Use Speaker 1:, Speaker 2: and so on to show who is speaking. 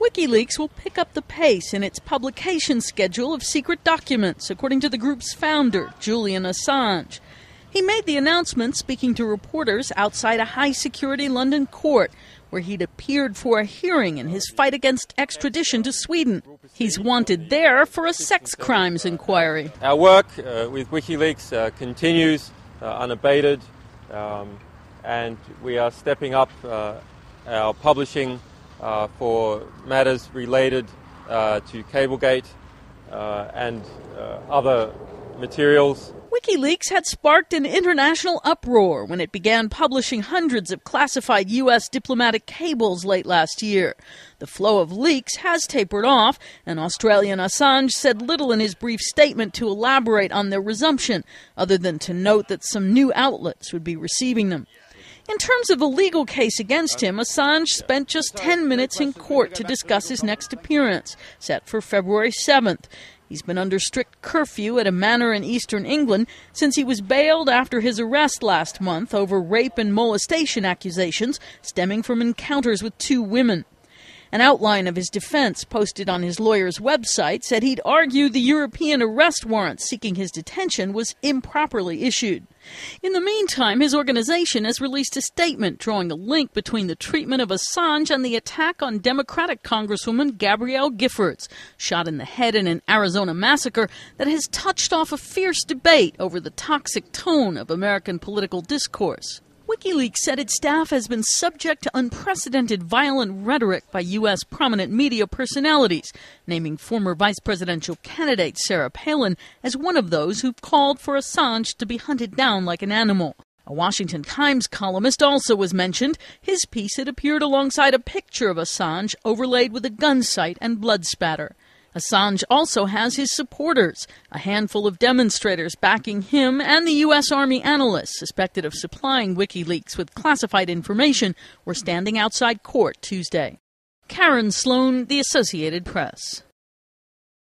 Speaker 1: WikiLeaks will pick up the pace in its publication schedule of secret documents, according to the group's founder, Julian Assange. He made the announcement speaking to reporters outside a high-security London court, where he'd appeared for a hearing in his fight against extradition to Sweden. He's wanted there for a sex crimes inquiry.
Speaker 2: Our work with WikiLeaks continues unabated, and we are stepping up our publishing for matters related to Cablegate and other materials.
Speaker 1: WikiLeaks had sparked an international uproar when it began publishing hundreds of classified U.S. diplomatic cables late last year. The flow of leaks has tapered off, and Australian Assange said little in his brief statement to elaborate on their resumption, other than to note that some new outlets would be receiving them. In terms of a legal case against him, Assange spent just 10 minutes in court to discuss his next appearance, set for February 7th. He's been under strict curfew at a manor in eastern England since he was bailed after his arrest last month over rape and molestation accusations stemming from encounters with 2 women. An outline of his defense posted on his lawyer's website said he'd argued the European arrest warrant seeking his detention was improperly issued. In the meantime, his organization has released a statement drawing a link between the treatment of Assange and the attack on Democratic Congresswoman Gabrielle Giffords, shot in the head in an Arizona massacre that has touched off a fierce debate over the toxic tone of American political discourse. WikiLeaks said its staff has been subject to unprecedented violent rhetoric by U.S. prominent media personalities, naming former vice presidential candidate Sarah Palin as one of those who've called for Assange to be hunted down like an animal. A Washington Times columnist also was mentioned. His piece had appeared alongside a picture of Assange overlaid with a gun sight and blood spatter. Assange also has his supporters. A handful of demonstrators backing him and the U.S. Army analysts suspected of supplying WikiLeaks with classified information were standing outside court Tuesday. Karen Sloan, The Associated Press.